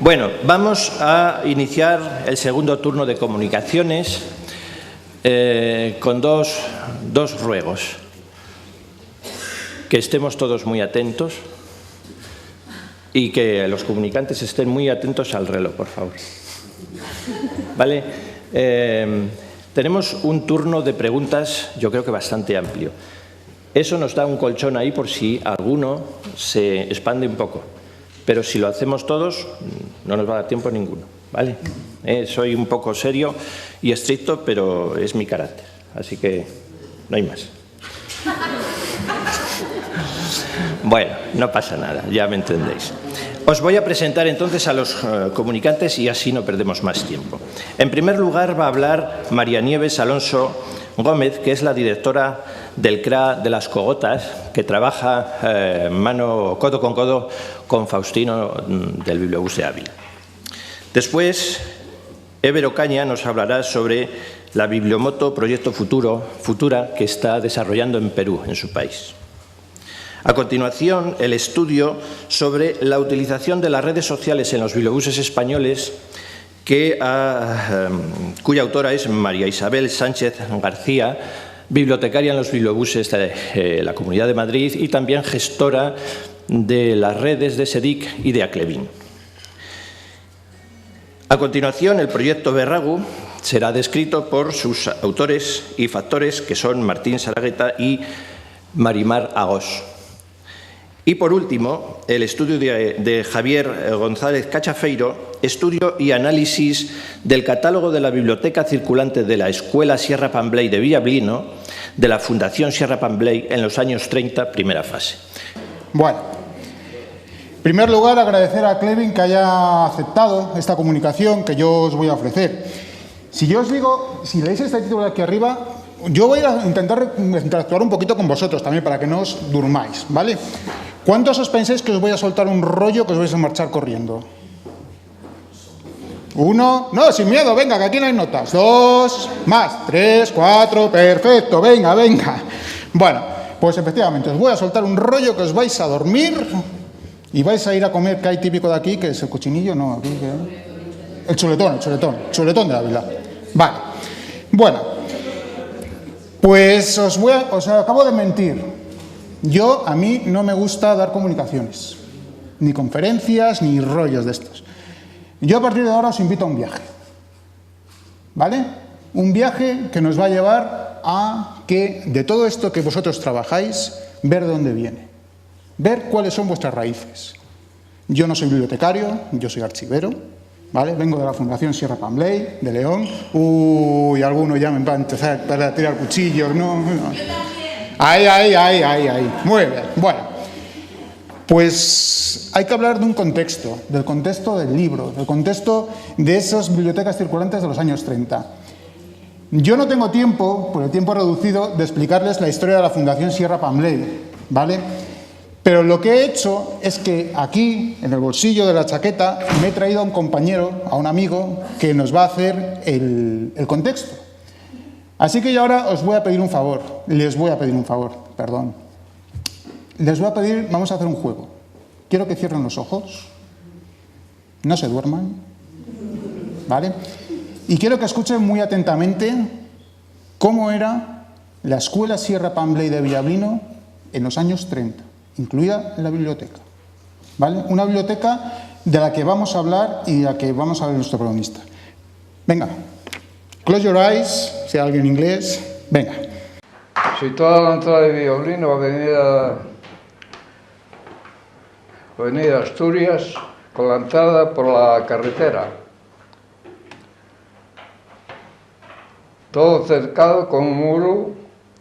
Bueno, vamos a iniciar el segundo turno de comunicaciones con dos ruegos. Que estemos todos muy atentos y que los comunicantes estén muy atentos al reloj, por favor. ¿Vale? Tenemos un turno de preguntas, yo creo que bastante amplio. Eso nos da un colchón ahí por si alguno se expande un poco. Pero si lo hacemos todos, no nos va a dar tiempo ninguno, ¿vale? Soy un poco serio y estricto, pero es mi carácter. Así que no hay más. Bueno, no pasa nada, ya me entendéis. Os voy a presentar entonces a los comunicantes y así no perdemos más tiempo. En primer lugar va a hablar María Nieves Alonso Gómez, que es la directora del CRA de las Cogotas, que trabaja codo con codo con Faustino del Bibliobús de Ávila. Después, Ever Ocaña nos hablará sobre la Bibliomoto Proyecto Futura que está desarrollando en Perú, en su país. A continuación, el estudio sobre la utilización de las redes sociales en los bibliobuses españoles, cuya autora es María Isabel Sánchez García, bibliotecaria en los bibliobuses de la Comunidad de Madrid y también gestora de las redes de SEDIC y de Aclevin. A continuación, el proyecto Berragu será descrito por sus autores y factores, que son Martín Saragueta y Marimar Agós. Y por último, el estudio de Javier González Cachafeiro, estudio y análisis del catálogo de la biblioteca circulante de la Escuela Sierra Pambley de Villablino, de la Fundación Sierra Pambley en los años 30, primera fase. Bueno, en primer lugar agradecer a Aclevin que haya aceptado esta comunicación que yo os voy a ofrecer. Si yo os digo, si leéis este título de aquí arriba, yo voy a intentar interactuar un poquito con vosotros también para que no os durmáis, ¿vale? ¿Cuántos os pensáis que os voy a soltar un rollo que os vais a marchar corriendo? 1, no, sin miedo, venga, que aquí no hay notas. 2, más, 3, 4, perfecto, venga. Bueno, pues efectivamente, os voy a soltar un rollo que os vais a dormir y vais a ir a comer, que hay típico de aquí, que es el cochinillo, no, aquí, el chuletón de Ávila. Vale, bueno, pues os acabo de mentir. A mí no me gusta dar comunicaciones, ni conferencias, ni rollos de estos. Yo a partir de ahora os invito a un viaje, ¿vale? Un viaje que nos va a llevar a que de todo esto que vosotros trabajáis, ver de dónde viene, ver cuáles son vuestras raíces. Yo no soy bibliotecario, yo soy archivero, ¿vale? Vengo de la Fundación Sierra Pambley, de León. Uy, alguno ya me va a empezar a tirar cuchillos, no. Ahí. Muy bien. Bueno, pues hay que hablar de un contexto, del contexto del libro, del contexto de esas bibliotecas circulantes de los años 30. Yo no tengo tiempo, por el tiempo reducido, de explicarles la historia de la Fundación Sierra Pambley, ¿vale? Pero lo que he hecho es que aquí, en el bolsillo de la chaqueta, me he traído a un compañero, a un amigo, que nos va a hacer el contexto. Así que yo ahora les voy a pedir un favor, vamos a hacer un juego. Quiero que cierren los ojos, no se duerman, ¿vale? Y quiero que escuchen muy atentamente cómo era la Escuela Sierra Pambley de Villablino en los años 30, incluida la biblioteca, ¿vale? Una biblioteca de la que vamos a hablar y de la que vamos a ver nuestro protagonista. Venga. Close your eyes, si hay alguien en inglés. Venga. Situada a la entrada de Villablino, avenida Asturias, con la entrada por la carretera. Todo cercado con un muro,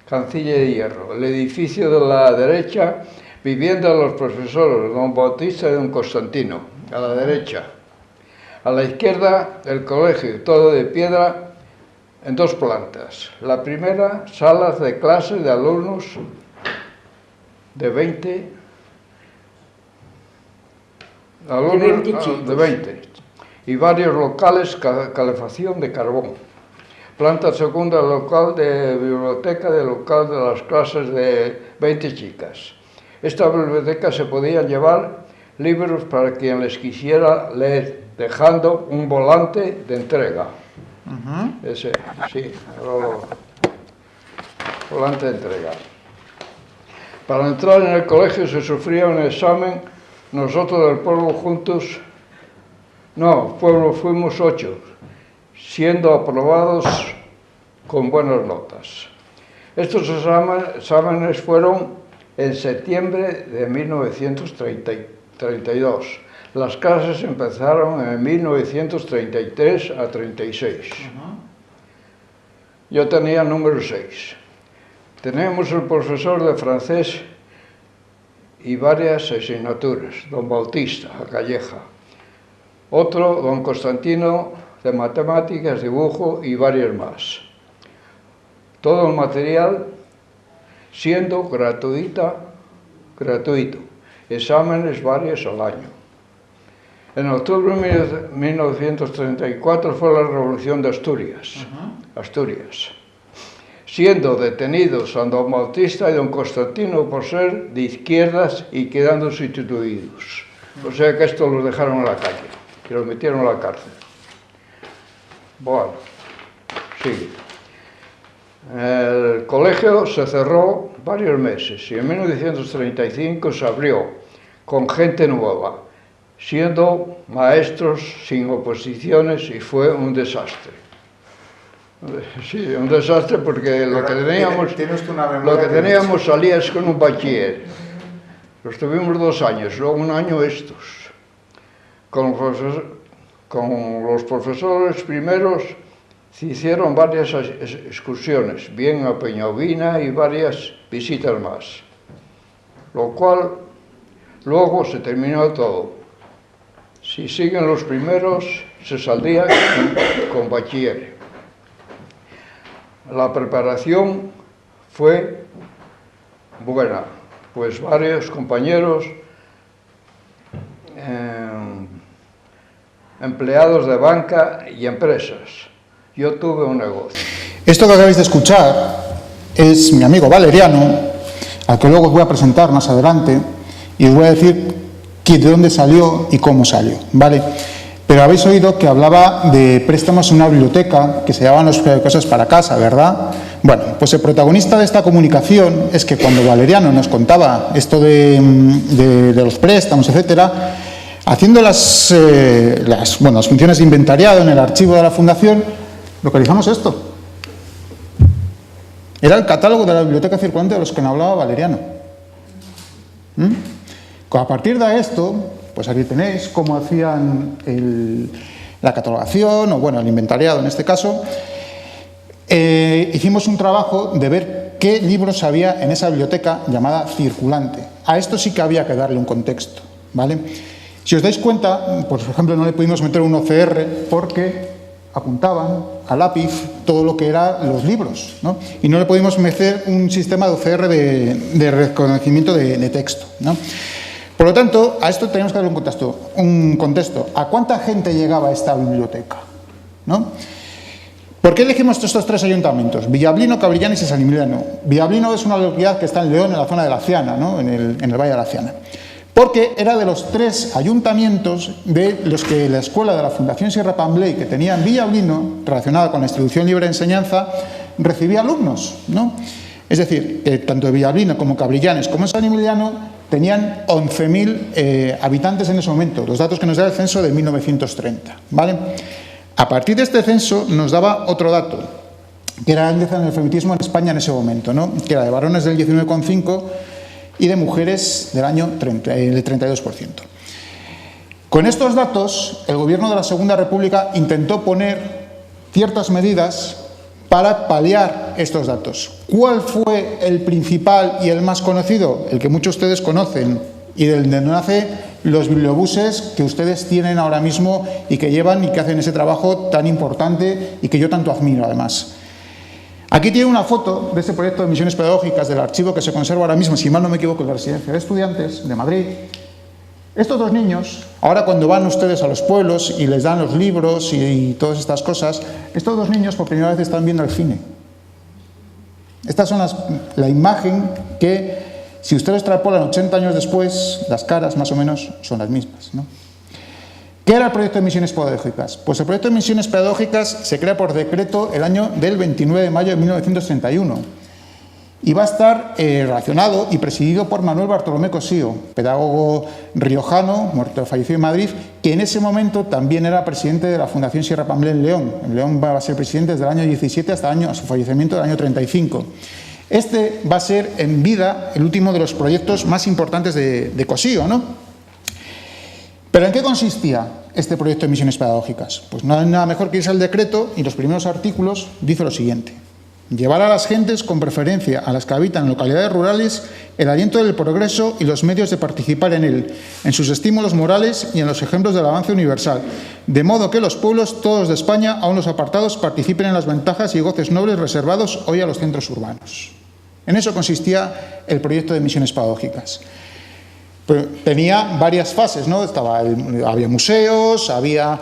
cancilla de hierro. El edificio de la derecha, vivienda de los profesores don Bautista y don Constantino, a la derecha. A la izquierda, el colegio, todo de piedra, en 2 plantas. La primera, salas de clases de alumnos de 20 y varios locales, calefacción de carbón. Planta segunda, local de biblioteca, de local de las clases de 20 chicas. Esta biblioteca se podían llevar libros para quien les quisiera leer dejando un volante de entrega. Ese, sí, volante de entrega. Para entrar en el colegio se sufría un examen. Nosotros del pueblo juntos, no, pueblo fuimos 8, siendo aprobados con buenas notas. Estos exámenes fueron en septiembre de 1932. Las clases empezaron en 1933 a 36. Yo tenía el número 6. Teníamos el profesor de francés y varias asignaturas, don Bautista, a Calleja. Otro, don Constantino, de matemáticas, dibujo y varias más. Todo el material siendo gratuito. Exámenes varios al año. En octubre de 1934 fue la Revolución de Asturias. Siendo detenidos a don Bautista y don Constantino por ser de izquierdas y quedando sustituidos. O sea que estos los dejaron en la calle y los metieron a la cárcel. Bueno, sigue. El colegio se cerró varios meses y en 1935 se abrió con gente nueva, siendo maestros sin oposiciones, y fue un desastre. Sí, un desastre porque lo que teníamos salías con un bachiller. Los tuvimos 2 años, luego 1 año estos. Con los profesores primeros se hicieron varias excursiones, bien a Peñavina y varias visitas más. Lo cual luego se terminó todo. Si siguen los primeros, se saldría con bachiller. La preparación fue buena, pues varios compañeros, empleados de banca y empresas. Yo tuve un negocio. Esto que acabáis de escuchar es mi amigo Valeriano, al que luego os voy a presentar más adelante, y os voy a decir de dónde salió y cómo salió, ¿vale? Pero habéis oído que hablaba de préstamos en una biblioteca, que se llamaban las cosas para casa, ¿verdad? Bueno, pues el protagonista de esta comunicación es que cuando Valeriano nos contaba esto de los préstamos, etcétera, haciendo las funciones de inventariado en el archivo de la Fundación, localizamos esto. Era el catálogo de la biblioteca circulante de los que nos hablaba Valeriano. A partir de esto, pues aquí tenéis cómo hacían la catalogación, o bueno, el inventariado en este caso. Hicimos un trabajo de ver qué libros había en esa biblioteca llamada circulante. A esto sí que había que darle un contexto, ¿vale? Si os dais cuenta, por ejemplo, no le pudimos meter un OCR porque apuntaban a lápiz todo lo que eran los libros, ¿no? Y no le pudimos meter un sistema de OCR de reconocimiento de texto, ¿no? Por lo tanto, a esto tenemos que darle un contexto. ¿A cuánta gente llegaba a esta biblioteca? ¿No? ¿Por qué elegimos estos 3 ayuntamientos? Villablino, Cabrillanes y San Emiliano. Villablino es una localidad que está en León, en la zona de la Ciana, ¿no? en el Valle de la Ciana. Porque era de los 3 ayuntamientos de los que la escuela de la Fundación Sierra Pambley, que tenía en Villablino, relacionada con la instrucción libre de enseñanza, recibía alumnos, ¿no? Es decir, tanto Villablino como Cabrillanes como San Emiliano tenían 11.000 habitantes en ese momento, los datos que nos da el censo de 1930, ¿vale? A partir de este censo nos daba otro dato, que era el índice de analfabetismo en España en ese momento, ¿no? Que era de varones del 19,5% y de mujeres del año 32%. Con estos datos, el gobierno de la Segunda República intentó poner ciertas medidas para paliar estos datos. ¿Cuál fue el principal y el más conocido? El que muchos de ustedes conocen y del de nace los bibliobuses que ustedes tienen ahora mismo y que llevan y que hacen ese trabajo tan importante y que yo tanto admiro además. Aquí tiene una foto de este proyecto de misiones pedagógicas del archivo que se conserva ahora mismo, si mal no me equivoco, en la Residencia de Estudiantes de Madrid. Estos 2 niños, ahora cuando van ustedes a los pueblos y les dan los libros y todas estas cosas, estos 2 niños por primera vez están viendo el cine. Estas son la imagen que, si ustedes extrapolan 80 años después, las caras más o menos son las mismas, ¿no? ¿Qué era el proyecto de misiones pedagógicas? Pues el proyecto de misiones pedagógicas se crea por decreto el año del 29 de mayo de 1931 y va a estar relacionado y presidido por Manuel Bartolomé Cosío, pedagogo riojano, fallecido en Madrid, que en ese momento también era presidente de la Fundación Sierra Pamblé en León. En León va a ser presidente desde el año 17 hasta su fallecimiento del año 35. Este va a ser en vida el último de los proyectos más importantes de Cosío, ¿no? ¿Pero en qué consistía este proyecto de misiones pedagógicas? Pues no hay nada mejor que irse al decreto y los primeros artículos dice lo siguiente: llevar a las gentes, con preferencia a las que habitan en localidades rurales, el aliento del progreso y los medios de participar en él, en sus estímulos morales y en los ejemplos del avance universal, de modo que los pueblos todos de España, aun los apartados, participen en las ventajas y goces nobles reservados hoy a los centros urbanos. En eso consistía el proyecto de misiones pedagógicas. Pero tenía varias fases, ¿no? Había museos, había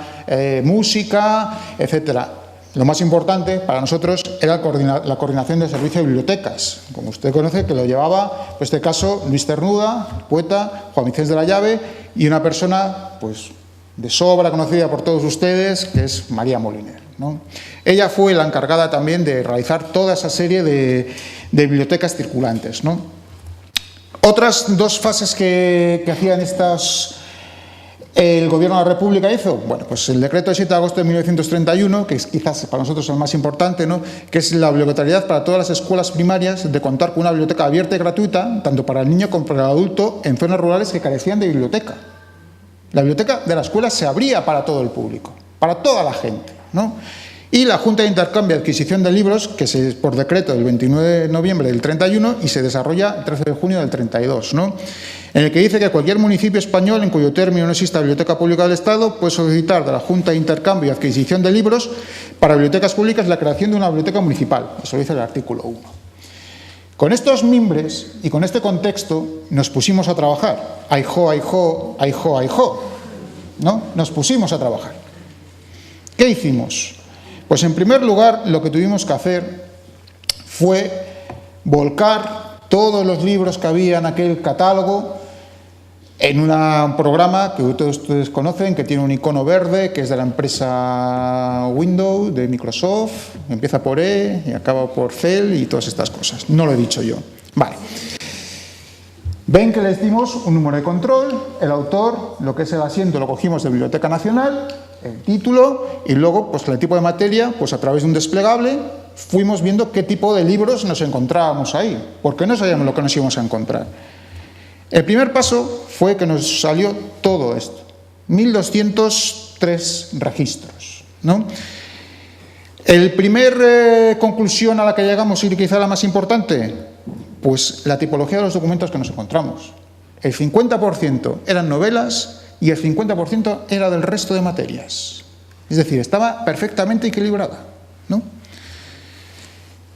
música, etcétera. Lo más importante para nosotros era la coordinación del servicio de bibliotecas. Como usted conoce, que lo llevaba, en este caso, Luis Cernuda, poeta, Juan Vicens de la Llave, y una persona, pues, de sobra conocida por todos ustedes, que es María Moliner, ¿no? Ella fue la encargada también de realizar toda esa serie de bibliotecas circulantes, ¿no? Otras dos fases que hacían el Gobierno de la República hizo, bueno, pues el decreto de 7 de agosto de 1931, que es quizás para nosotros el más importante, ¿no?, que es la obligatoriedad para todas las escuelas primarias de contar con una biblioteca abierta y gratuita, tanto para el niño como para el adulto, en zonas rurales que carecían de biblioteca. La biblioteca de la escuela se abría para todo el público, para toda la gente, ¿no? Y la Junta de Intercambio y Adquisición de Libros, que es por decreto del 29 de noviembre del 31 y se desarrolla el 13 de junio del 32, ¿no?, en el que dice que cualquier municipio español en cuyo término no exista biblioteca pública del Estado puede solicitar de la Junta de Intercambio y Adquisición de Libros para bibliotecas públicas la creación de una biblioteca municipal. Eso lo dice el artículo 1. Con estos mimbres y con este contexto nos pusimos a trabajar. Aijo, aijo, aijo, aijo, ¿no? Nos pusimos a trabajar. ¿Qué hicimos? Pues en primer lugar lo que tuvimos que hacer fue volcar todos los libros que había en aquel catálogo en un programa que todos ustedes conocen, que tiene un icono verde, que es de la empresa Windows, de Microsoft, empieza por E y acaba por Cell y todas estas cosas. No lo he dicho yo. Vale. Ven que les dimos un número de control, el autor, lo que es el asiento lo cogimos de Biblioteca Nacional, el título y luego pues el tipo de materia, pues a través de un desplegable fuimos viendo qué tipo de libros nos encontrábamos ahí, porque no sabíamos lo que nos íbamos a encontrar. El primer paso fue que nos salió todo esto, 1203 registros, ¿no? El primer conclusión a la que llegamos, y quizá la más importante, pues la tipología de los documentos que nos encontramos. El 50% eran novelas y el 50% era del resto de materias. Es decir, estaba perfectamente equilibrada, ¿no?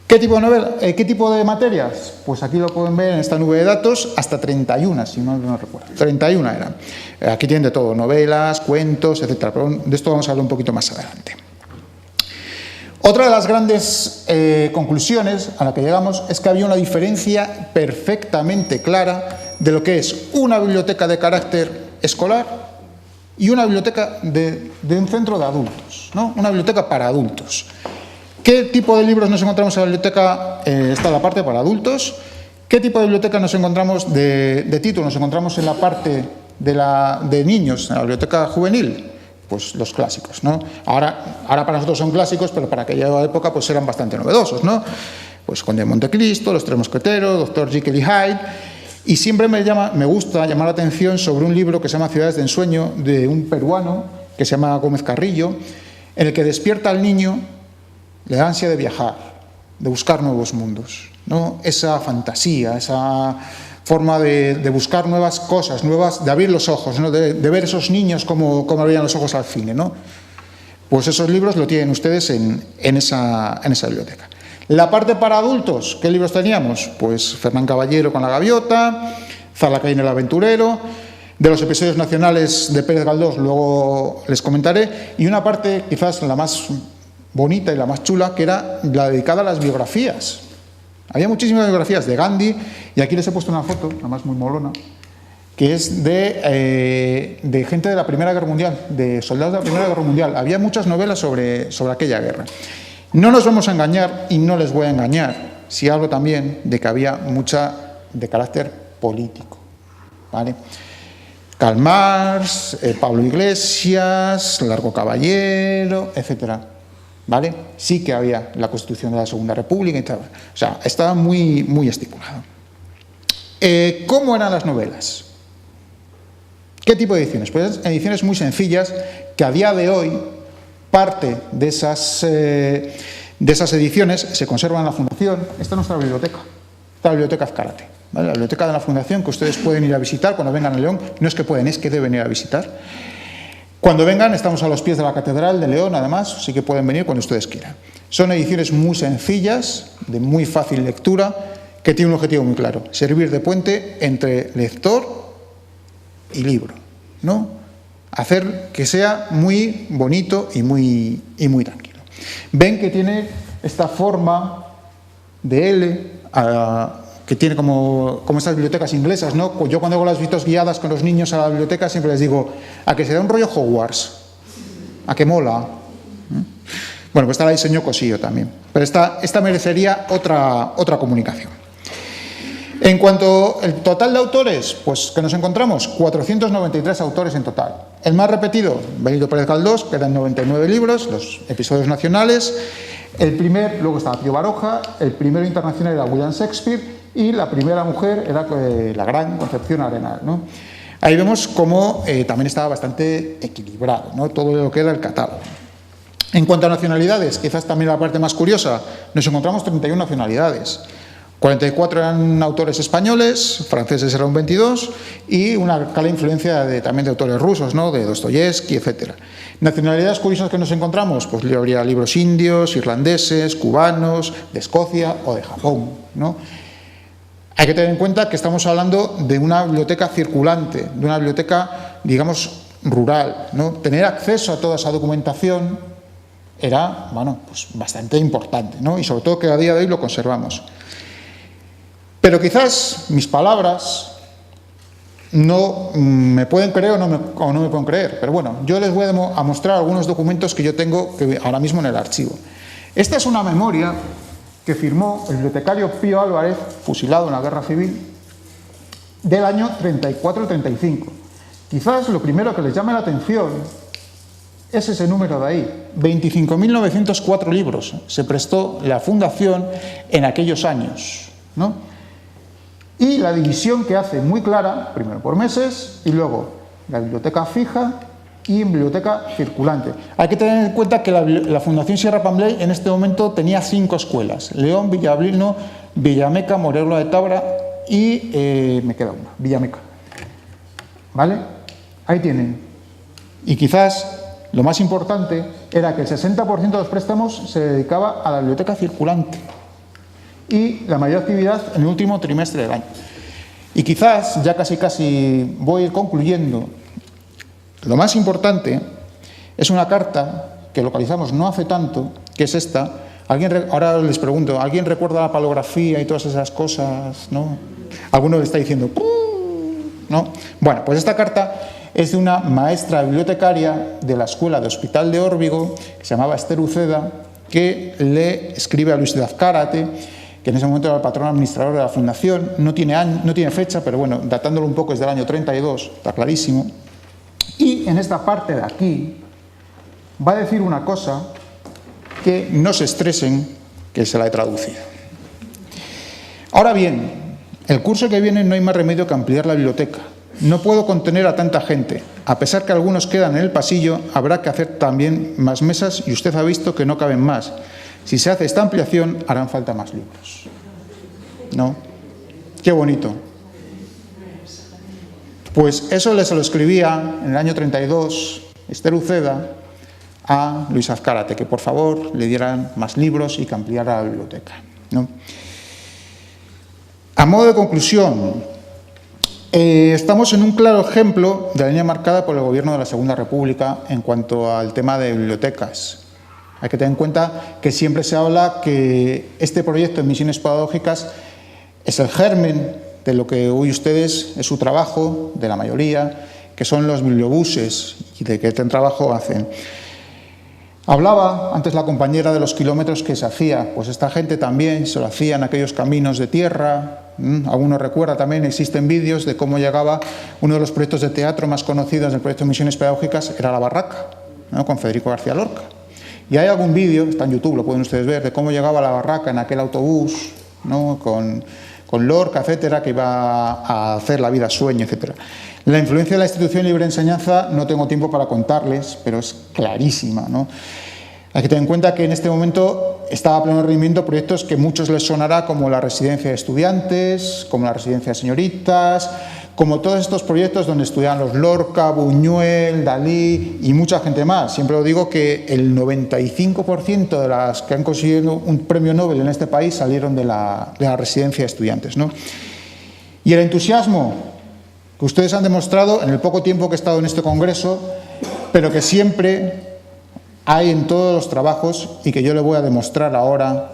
¿Qué tipo de novela? ¿Qué tipo de materias? Pues aquí lo pueden ver en esta nube de datos, hasta 31, si no recuerdo. 31 eran. Aquí tienen de todo, novelas, cuentos, etcétera. Pero de esto vamos a hablar un poquito más adelante. Otra de las grandes conclusiones a la que llegamos es que había una diferencia perfectamente clara de lo que es una biblioteca de carácter escolar y una biblioteca de un centro de adultos, ¿no? Una biblioteca para adultos. ¿Qué tipo de libros nos encontramos en la biblioteca? Está la parte para adultos. ¿Qué tipo de biblioteca nos encontramos de títulos? Nos encontramos en la parte de niños, en la biblioteca juvenil. Pues los clásicos, ¿no? Ahora para nosotros son clásicos, pero para aquella época pues eran bastante novedosos, ¿no? Pues Conde de Montecristo, Los Tres Mosqueteros, Doctor Jekyll y Hyde. Y siempre me gusta llamar la atención sobre un libro que se llama Ciudades de Ensueño, de un peruano que se llama Gómez Carrillo, en el que despierta al niño la ansia de viajar, de buscar nuevos mundos, ¿no? Esa fantasía, esa forma de buscar nuevas cosas, de abrir los ojos, ¿no? de ver esos niños como abrían los ojos al cine, ¿no? Pues esos libros lo tienen ustedes en esa biblioteca. La parte para adultos, ¿qué libros teníamos? Pues Fernán Caballero con La Gaviota, Zarlacaín el Aventurero, de los episodios nacionales de Pérez Galdós, luego les comentaré, y una parte quizás la más bonita y la más chula, que era la dedicada a las biografías. Había muchísimas biografías de Gandhi, y aquí les he puesto una foto, además muy molona, que es de gente de la Primera Guerra Mundial, de soldados de la Primera Guerra Mundial. Había muchas novelas sobre aquella guerra. No nos vamos a engañar, y no les voy a engañar, si hablo también de que había mucha de carácter político, ¿vale? Karl Marx, Pablo Iglesias, Largo Caballero, etcétera, ¿vale? Sí que había la Constitución de la Segunda República y tal. O sea, estaba muy, muy estipulado. ¿Cómo eran las novelas? ¿Qué tipo de ediciones? Pues ediciones muy sencillas que a día de hoy parte de esas ediciones se conservan en la Fundación. Esta es nuestra biblioteca, esta es la Biblioteca Azcárate, ¿vale? La biblioteca de la Fundación, que ustedes pueden ir a visitar cuando vengan a León. No es que pueden, es que deben ir a visitar. Cuando vengan, estamos a los pies de la Catedral de León, además, así que pueden venir cuando ustedes quieran. Son ediciones muy sencillas, de muy fácil lectura, que tienen un objetivo muy claro: servir de puente entre lector y libro, ¿no? Hacer que sea muy bonito y muy tranquilo. Ven que tiene esta forma de L, que tiene como estas bibliotecas inglesas, ¿no? Yo cuando hago las visitas guiadas con los niños a la biblioteca siempre les digo, a que se da un rollo Hogwarts, a que mola. Bueno, pues esta la diseñó Cosillo también, pero esta merecería otra comunicación. En cuanto al total de autores, pues que nos encontramos 493 autores en total. El más repetido, Benito Pérez Galdós, que eran 99 libros, los episodios nacionales. Luego estaba Pío Baroja, el primero internacional era William Shakespeare y la primera mujer era la gran Concepción Arenal, ¿no? Ahí vemos cómo también estaba bastante equilibrado, ¿no? Todo lo que era el catálogo. En cuanto a nacionalidades, quizás también la parte más curiosa, nos encontramos 31 nacionalidades. 44 eran autores españoles, franceses eran 22 y una clara influencia también de autores rusos, ¿no? De Dostoyevsky, etc. Nacionalidades curiosas que nos encontramos, pues habría libros indios, irlandeses, cubanos, de Escocia o de Japón, ¿no? Hay que tener en cuenta que estamos hablando de una biblioteca circulante, de una biblioteca, digamos, rural, ¿no? Tener acceso a toda esa documentación era, bueno, pues bastante importante, ¿no? Y sobre todo que a día de hoy lo conservamos. Pero quizás mis palabras no me pueden creer o no me pueden creer. Pero bueno, yo les voy a mostrar algunos documentos que yo tengo ahora mismo en el archivo. Esta es una memoria que firmó el bibliotecario Pío Álvarez, fusilado en la Guerra Civil, del año 34-35. Quizás lo primero que les llame la atención es ese número de ahí. 25.904 libros se prestó la Fundación en aquellos años, ¿no? Y la división que hace muy clara, primero por meses y luego la biblioteca fija y biblioteca circulante. Hay que tener en cuenta que la Fundación Sierra Pambley en este momento tenía 5 escuelas: León, Villablino, Villameca, Morelos de Tabra y me queda una, Villameca. ¿Vale? Ahí tienen. Y quizás lo más importante era que el 60% de los préstamos se dedicaba a la biblioteca circulante y la mayor actividad en el último trimestre del año. Y quizás, ya casi voy a ir concluyendo, lo más importante es una carta que localizamos no hace tanto, que es esta. Ahora les pregunto, ¿alguien recuerda la palografía y todas esas cosas? ¿No? Alguno le está diciendo, ¿no? Bueno, pues esta carta es de una maestra bibliotecaria de la Escuela de Hospital de Órbigo, que se llamaba Esther Uceda, que le escribe a Luis de Azcárate, que en ese momento era el patrón administrador de la Fundación. No tiene fecha, pero bueno, datándolo un poco es del año 32, está clarísimo. Y en esta parte de aquí va a decir una cosa que no se estresen, que se la he traducido. Ahora bien, el curso que viene no hay más remedio que ampliar la biblioteca. No puedo contener a tanta gente. A pesar que algunos quedan en el pasillo, habrá que hacer también más mesas y usted ha visto que no caben más. Si se hace esta ampliación, harán falta más libros. ¿No? Qué bonito. Pues eso se lo escribía en el año 32 Esther Uceda a Luis Azcárate, que por favor le dieran más libros y que ampliara la biblioteca, ¿no? A modo de conclusión, estamos en un claro ejemplo de la línea marcada por el gobierno de la Segunda República en cuanto al tema de bibliotecas. Hay que tener en cuenta que siempre se habla que este proyecto de misiones pedagógicas es el germen de lo que hoy ustedes es su trabajo, de la mayoría, que son los bibliobuses y de qué trabajo hacen. Hablaba antes la compañera de los kilómetros que se hacía, pues esta gente también se lo hacía en aquellos caminos de tierra. Alguno recuerda también, existen vídeos de cómo llegaba uno de los proyectos de teatro más conocidos del proyecto de Misiones Pedagógicas, era La Barraca, ¿no?, con Federico García Lorca. Y hay algún vídeo, está en YouTube, lo pueden ustedes ver, de cómo llegaba a La Barraca en aquel autobús, ¿no?, con Lorca, etcétera, que iba a hacer La vida sueño, etcétera. La influencia de la institución libre de enseñanza no tengo tiempo para contarles, pero es clarísima, ¿no? Hay que tener en cuenta que en este momento estaba a pleno rendimiento proyectos que a muchos les sonará como la residencia de estudiantes, como la residencia de señoritas, como todos estos proyectos donde estudian los Lorca, Buñuel, Dalí y mucha gente más. Siempre lo digo que el 95% de las que han conseguido un premio Nobel en este país salieron de la residencia de estudiantes, ¿no? Y el entusiasmo que ustedes han demostrado en el poco tiempo que he estado en este congreso, pero que siempre hay en todos los trabajos y que yo le voy a demostrar ahora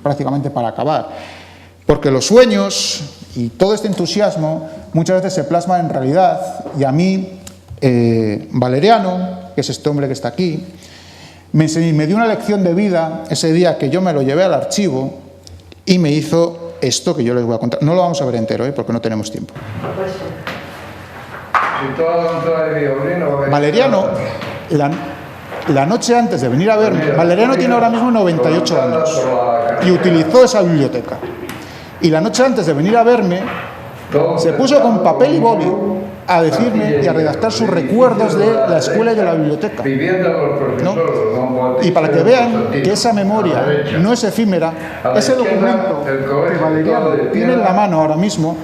prácticamente para acabar. Porque los sueños y todo este entusiasmo muchas veces se plasman en realidad, y a mí Valeriano, que es este hombre que está aquí, me dio una lección de vida ese día que yo me lo llevé al archivo y me hizo esto que yo les voy a contar. No lo vamos a ver entero, porque no tenemos tiempo. Valeriano, la noche antes de venir a verme, Valeriano tiene ahora mismo 98 años y utilizó esa biblioteca. Y la noche antes de venir a verme, se puso con papel y boli a decirme y a redactar sus recuerdos de la escuela y de la biblioteca, ¿no? Y para que vean que esa memoria no es efímera, ese documento que Valeriano tiene en la mano ahora mismo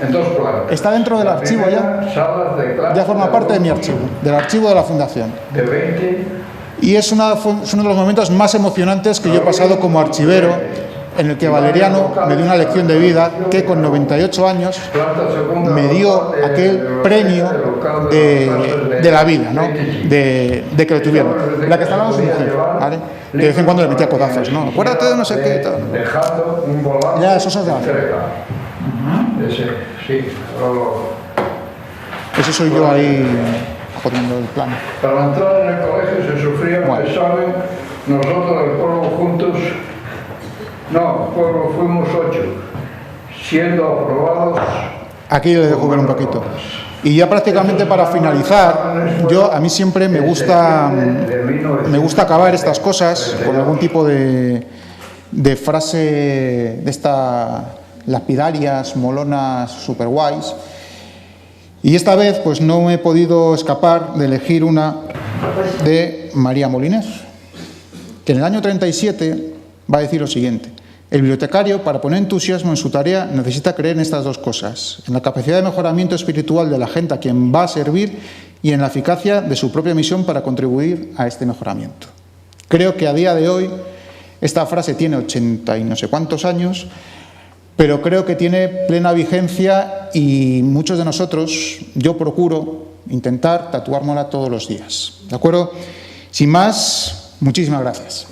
está dentro del archivo ya forma parte de mi archivo, del archivo de la Fundación. Y es uno de los momentos más emocionantes que yo he pasado como archivero, en el que Valeriano me dio una lección de vida que con 98 años me dio aquel premio de la vida, ¿no? de que lo tuvieron. La que está hablando es su mujer, ¿vale? Que de vez en cuando le metía codazos, ¿no? Acuérdate de no sé qué y tal. Ya, eso es de Eso soy yo ahí jodiendo el plan. Para entrar en el colegio se sufría un examen, nosotros el pueblo juntos. No, pueblo fuimos 8, siendo aprobados. Aquí le dejo ver un poquito. Y ya prácticamente para finalizar, a mí siempre me gusta acabar estas cosas con algún tipo de frase de estas lapidarias, molonas, super guays. Y esta vez pues no me he podido escapar de elegir una de María Moliner, que en el año 37 va a decir lo siguiente: el bibliotecario, para poner entusiasmo en su tarea, necesita creer en estas dos cosas: en la capacidad de mejoramiento espiritual de la gente a quien va a servir y en la eficacia de su propia misión para contribuir a este mejoramiento. Creo que a día de hoy esta frase tiene 80 y no sé cuántos años, pero creo que tiene plena vigencia y muchos de nosotros, yo procuro intentar tatuárnosla todos los días. ¿De acuerdo? Sin más, muchísimas gracias.